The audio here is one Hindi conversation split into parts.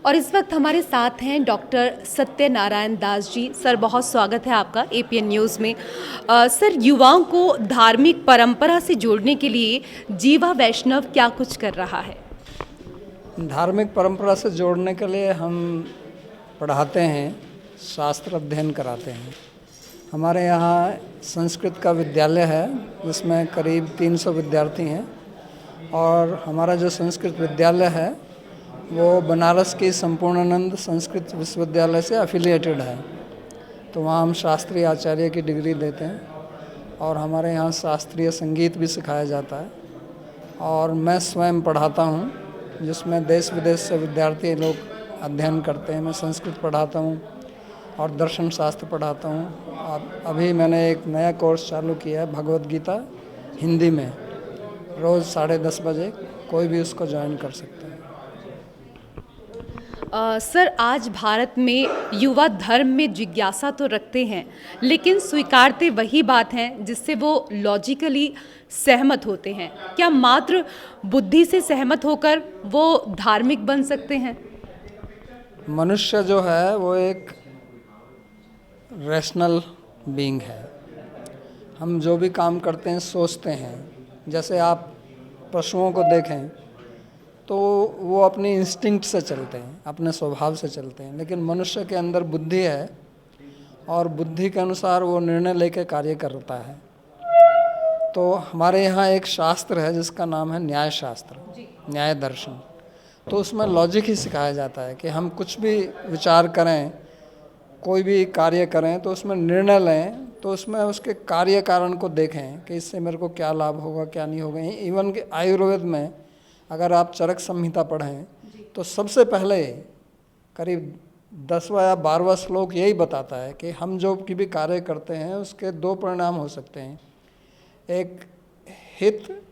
और इस वक्त हमारे साथ हैं डॉक्टर सत्यनारायण दास जी। सर, बहुत स्वागत है आपका एपीएन न्यूज़ में। सर, युवाओं को धार्मिक परंपरा से जोड़ने के लिए जीवा वैष्णव क्या कुछ कर रहा है? धार्मिक परंपरा से जोड़ने के लिए हम पढ़ाते हैं, शास्त्र अध्ययन कराते हैं। हमारे यहाँ संस्कृत का विद्यालय है जिसमें करीब 300 विद्यार्थी हैं और हमारा जो संस्कृत विद्यालय है वो बनारस की संपूर्णानंद संस्कृत विश्वविद्यालय से एफिलिएटेड है। तो वहाँ हम शास्त्रीय आचार्य की डिग्री देते हैं और हमारे यहाँ शास्त्रीय संगीत भी सिखाया जाता है और मैं स्वयं पढ़ाता हूँ जिसमें देश विदेश से विद्यार्थी लोग अध्ययन करते हैं। मैं संस्कृत पढ़ाता हूँ और दर्शन शास्त्र पढ़ाता हूँ। और अभी मैंने एक नया कोर्स चालू किया है भगवद गीता हिंदी में, रोज़ 10:30 बजे कोई भी उसको ज्वाइन कर सकता है। सर, आज भारत में युवा धर्म में जिज्ञासा तो रखते हैं, लेकिन स्वीकारते वही बात हैं जिससे वो लॉजिकली सहमत होते हैं। क्या मात्र बुद्धि से सहमत होकर वो धार्मिक बन सकते हैं? मनुष्य जो है वो एक रैशनल बीइंग है। हम जो भी काम करते हैं सोचते हैं। जैसे आप पशुओं को देखें तो वो अपनी इंस्टिंक्ट से चलते हैं, अपने स्वभाव से चलते हैं, लेकिन मनुष्य के अंदर बुद्धि है और बुद्धि के अनुसार वो निर्णय लेकर कार्य करता है। तो हमारे यहाँ एक शास्त्र है जिसका नाम है न्याय शास्त्र, न्याय दर्शन। तो उसमें लॉजिक ही सिखाया जाता है कि हम कुछ भी विचार करें, कोई भी कार्य करें तो उसमें निर्णय लें तो उसमें उसके कार्य कारण को देखें कि इससे मेरे को क्या लाभ होगा, क्या नहीं होगा। इवन कि आयुर्वेद में अगर आप चरक संहिता पढ़ें तो सबसे पहले करीब 10वां या 12वां श्लोक यही बताता है कि हम जो भी कार्य करते हैं उसके 2 परिणाम हो सकते हैं, एक हित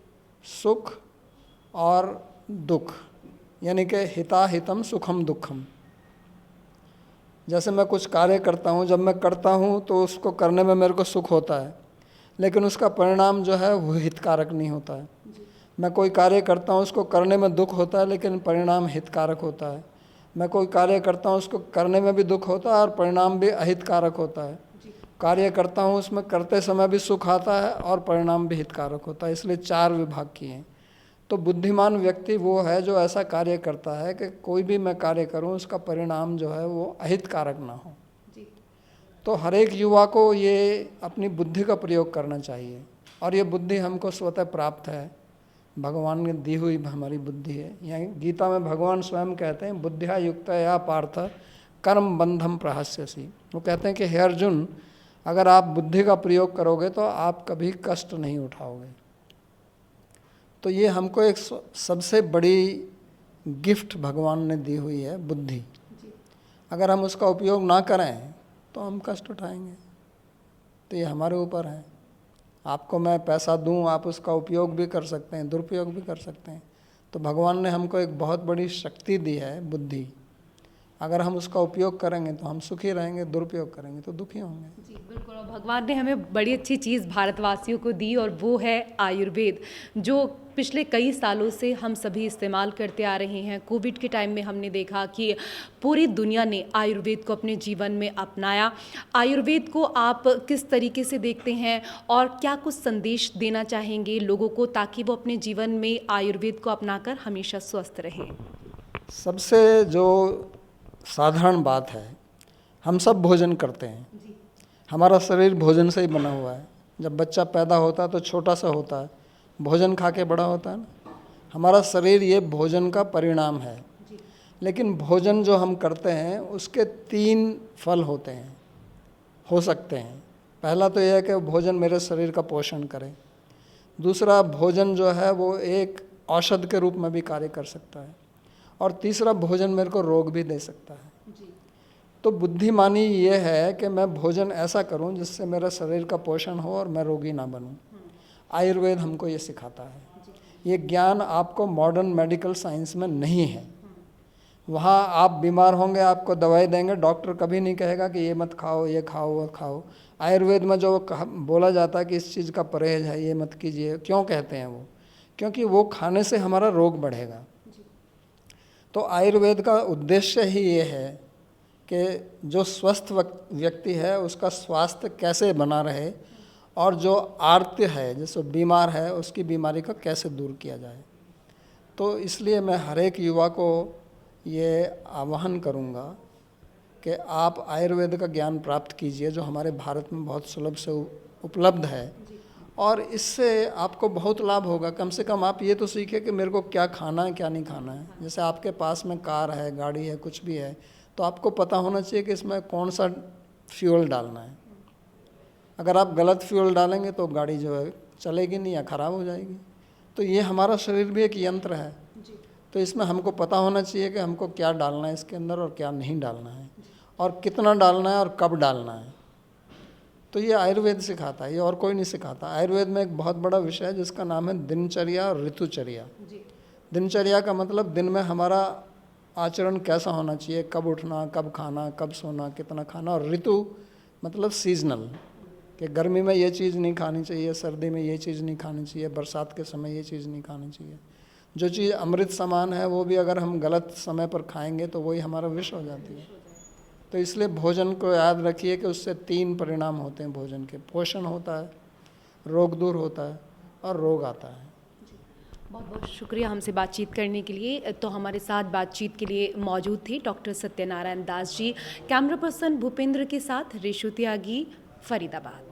सुख और दुख, यानी कि हिता हितम सुखम दुखम। जैसे मैं कुछ कार्य करता हूँ, जब मैं करता हूँ तो उसको करने में मेरे को सुख होता है, लेकिन उसका परिणाम जो है वो हितकारक नहीं होता है। मैं कोई कार्य करता हूँ उसको करने में दुख होता है लेकिन परिणाम हितकारक होता है। मैं कोई कार्य करता हूँ उसको करने में भी दुख होता है और परिणाम भी अहितकारक होता है। कार्य करता हूँ उसमें करते समय भी सुख आता है और परिणाम भी हितकारक होता है। इसलिए 4 विभाग किए हैं। तो बुद्धिमान व्यक्ति वो है जो ऐसा कार्य करता है कि कोई भी मैं कार्य करूं उसका परिणाम जो है वो अहितकारक ना हो। तो हर एक युवा को ये अपनी बुद्धि का प्रयोग करना चाहिए और ये बुद्धि हमको स्वतः प्राप्त है, भगवान ने दी हुई हमारी बुद्धि है। यहाँ गीता में भगवान स्वयं कहते हैं बुद्धिया युक्त या पार्थ कर्म बंधम प्रहस्यसि। वो कहते हैं कि हे अर्जुन, अगर आप बुद्धि का प्रयोग करोगे तो आप कभी कष्ट नहीं उठाओगे। तो ये हमको एक सबसे बड़ी गिफ्ट भगवान ने दी हुई है, बुद्धि। अगर हम उसका उपयोग ना करें तो हम कष्ट उठाएंगे। तो ये हमारे ऊपर है। आपको मैं पैसा दूं, आप उसका उपयोग भी कर सकते हैं, दुरुपयोग भी कर सकते हैं। तो भगवान ने हमको एक बहुत बड़ी शक्ति दी है, बुद्धि। अगर हम उसका उपयोग करेंगे तो हम सुखी रहेंगे, दुरुपयोग करेंगे तो दुखी होंगे। जी बिल्कुल। और भगवान ने हमें बड़ी अच्छी चीज़ भारतवासियों को दी और वो है आयुर्वेद, जो पिछले कई सालों से हम सभी इस्तेमाल करते आ रहे हैं। कोविड के टाइम में हमने देखा कि पूरी दुनिया ने आयुर्वेद को अपने जीवन में अपनाया। आयुर्वेद को आप किस तरीके से देखते हैं और क्या कुछ संदेश देना चाहेंगे लोगों को ताकि वो अपने जीवन में आयुर्वेद को अपनाकर हमेशा स्वस्थ रहें? सबसे जो साधारण बात है, हम सब भोजन करते हैं। हमारा शरीर भोजन से ही बना हुआ है। जब बच्चा पैदा होता है तो छोटा सा होता है, भोजन खा के बड़ा होता है ना। हमारा शरीर ये भोजन का परिणाम है। लेकिन भोजन जो हम करते हैं उसके 3 फल होते हैं, हो सकते हैं। पहला तो यह है कि भोजन मेरे शरीर का पोषण करे। दूसरा, भोजन जो है वो एक औषध के रूप में भी कार्य कर सकता है। और तीसरा, भोजन मेरे को रोग भी दे सकता है। तो बुद्धिमानी ये है कि मैं भोजन ऐसा करूं जिससे मेरा शरीर का पोषण हो और मैं रोगी ना बनूं। आयुर्वेद हमको ये सिखाता है। ये ज्ञान आपको मॉडर्न मेडिकल साइंस में नहीं है। वहाँ आप बीमार होंगे, आपको दवाई देंगे, डॉक्टर कभी नहीं कहेगा कि ये मत खाओ, ये खाओ, वो खाओ। आयुर्वेद में जो बोला जाता है कि इस चीज़ का परहेज है, ये मत कीजिए, क्यों कहते हैं वो? क्योंकि वो खाने से हमारा रोग बढ़ेगा। तो आयुर्वेद का उद्देश्य ही ये है कि जो स्वस्थ व्यक्ति है उसका स्वास्थ्य कैसे बना रहे और जो आर्त है, जैसे बीमार है, उसकी बीमारी को कैसे दूर किया जाए। तो इसलिए मैं हर एक युवा को ये आह्वान करूँगा कि आप आयुर्वेद का ज्ञान प्राप्त कीजिए, जो हमारे भारत में बहुत सुलभ से उपलब्ध है, और इससे आपको बहुत लाभ होगा। कम से कम आप ये तो सीखें कि मेरे को क्या खाना है क्या नहीं खाना है। जैसे आपके पास में कार है, गाड़ी है, कुछ भी है, तो आपको पता होना चाहिए कि इसमें कौन सा फ्यूल डालना है। अगर आप गलत फ्यूल डालेंगे तो गाड़ी जो है चलेगी नहीं या ख़राब हो जाएगी। तो ये हमारा शरीर भी एक यंत्र है, तो इसमें हमको पता होना चाहिए कि हमको क्या डालना है इसके अंदर और क्या नहीं डालना है, और कितना डालना है और कब डालना है। तो ये आयुर्वेद सिखाता है, ये और कोई नहीं सिखाता। आयुर्वेद में एक बहुत बड़ा विषय है जिसका नाम है दिनचर्या और ऋतुचर्या। दिनचर्या का मतलब दिन में हमारा आचरण कैसा होना चाहिए, कब उठना, कब खाना, कब सोना, कितना खाना, और ऋतु मतलब सीजनल, कि गर्मी में ये चीज़ नहीं खानी चाहिए, सर्दी में ये चीज़ नहीं खानी चाहिए, बरसात के समय ये चीज़ नहीं खानी चाहिए। जो चीज़ अमृत समान है वो भी अगर हम गलत समय पर खाएंगे तो वही हमारा विष हो जाती है। तो इसलिए भोजन को याद रखिए कि उससे 3 परिणाम होते हैं भोजन के। पोषण होता है, रोग दूर होता है और रोग आता है। बहुत बहुत शुक्रिया हमसे बातचीत करने के लिए। तो हमारे साथ बातचीत के लिए मौजूद थे doctor Satyanarayan Das ji. Camera person Bhupendra के साथ रेशु त्यागी, फरीदाबाद।